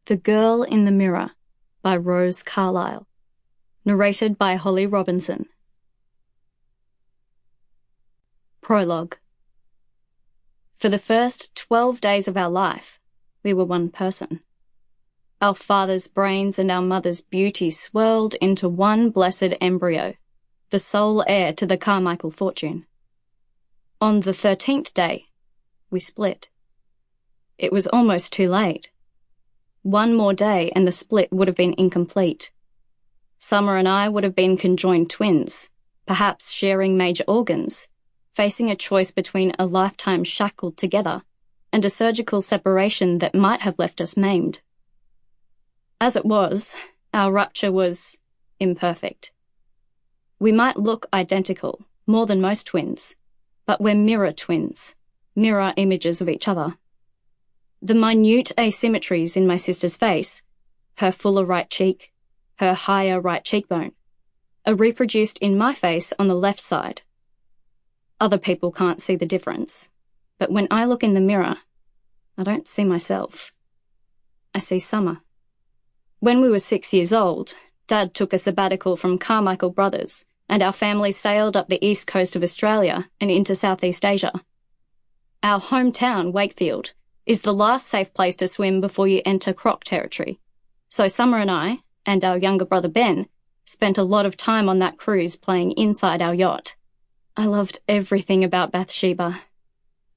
The Girl in the Mirror by Rose Carlyle. Narrated by Holly Robinson. Prologue. For the first 12 days of our life, we were one person. Our father's brains and our mother's beauty swirled into one blessed embryo, the sole heir to the Carmichael fortune. On the 13th day, we split. It was almost too late. One more day and the split would have been incomplete. Summer and I would have been conjoined twins, perhaps sharing major organs, facing a choice between a lifetime shackled together and a surgical separation that might have left us maimed. As it was, our rupture was imperfect. We might look identical, more than most twins, but we're mirror twins, mirror images of each other. The minute asymmetries in my sister's face, her fuller right cheek, her higher right cheekbone, are reproduced in my face on the left side. Other people can't see the difference, but when I look in the mirror, I don't see myself. I see Summer. When we were 6 years old, Dad took a sabbatical from Carmichael Brothers, and our family sailed up the east coast of Australia and into Southeast Asia. Our hometown, Wakefield, is the last safe place to swim before you enter Croc territory. So Summer and I, and our younger brother Ben, spent a lot of time on that cruise playing inside our yacht. I loved everything about Bathsheba.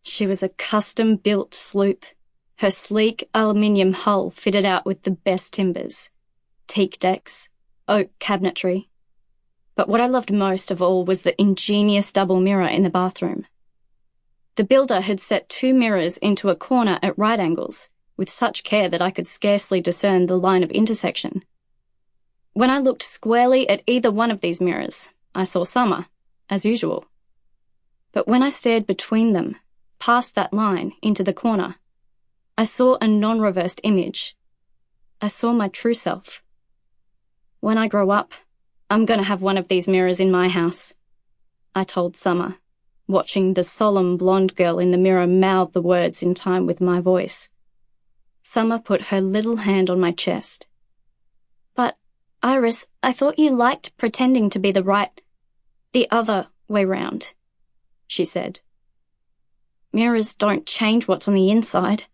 She was a custom-built sloop, her sleek aluminium hull fitted out with the best timbers, teak decks, oak cabinetry. But what I loved most of all was the ingenious double mirror in the bathroom. The builder had set 2 mirrors into a corner at right angles, with such care that I could scarcely discern the line of intersection. When I looked squarely at either one of these mirrors, I saw Summer, as usual. But when I stared between them, past that line, into the corner, I saw a non-reversed image. I saw my true self. When I grow up, I'm going to have one of these mirrors in my house, I told Summer, watching the solemn blonde girl in the mirror mouth the words in time with my voice. Summer put her little hand on my chest. But, Iris, I thought you liked pretending to be the other way round, she said. Mirrors don't change what's on the inside.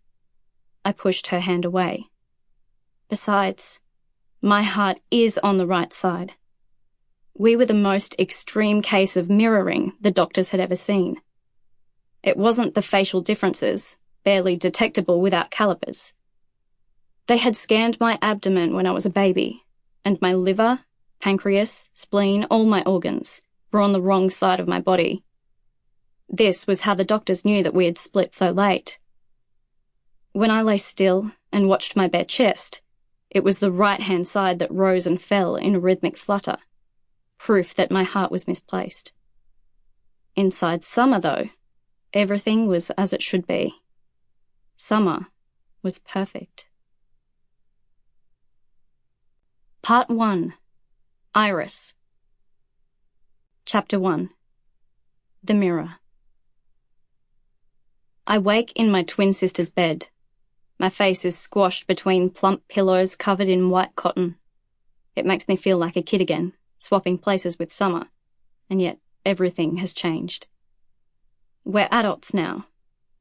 I pushed her hand away. Besides, my heart is on the right side. We were the most extreme case of mirroring the doctors had ever seen. It wasn't the facial differences, barely detectable without calipers. They had scanned my abdomen when I was a baby, and my liver, pancreas, spleen, all my organs were on the wrong side of my body. This was how the doctors knew that we had split so late. When I lay still and watched my bare chest, it was the right-hand side that rose and fell in a rhythmic flutter, proof that my heart was misplaced. Inside Summer, though, everything was as it should be. Summer was perfect. Part 1. Iris. Chapter 1. The Mirror. I wake in my twin sister's bed. My face is squashed between plump pillows covered in white cotton. It makes me feel like a kid again, swapping places with Summer, and yet everything has changed. We're adults now,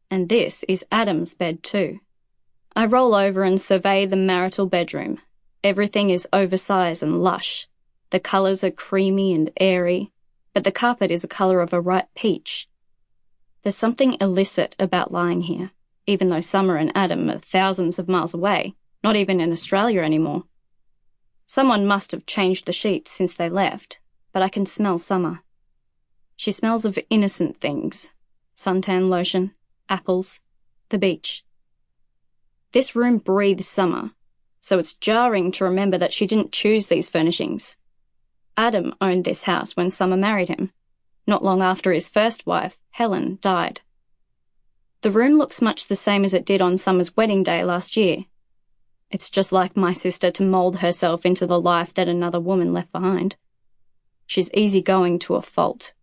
and this is Adam's bed too. I roll over and survey the marital bedroom. Everything is oversized and lush. The colours are creamy and airy, but the carpet is the colour of a ripe peach. There's something illicit about lying here, even though Summer and Adam are thousands of miles away, not even in Australia anymore. Someone must have changed the sheets since they left, but I can smell Summer. She smells of innocent things: suntan lotion, apples, the beach. This room breathes Summer, so it's jarring to remember that she didn't choose these furnishings. Adam owned this house when Summer married him, not long after his first wife, Helen, died. The room looks much the same as it did on Summer's wedding day last year. It's just like my sister to mould herself into the life that another woman left behind. She's easygoing to a fault.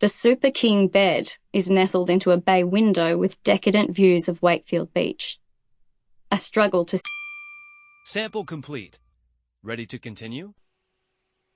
The Super King bed is nestled into a bay window with decadent views of Wakefield Beach. I struggle to... Sample complete. Ready to continue?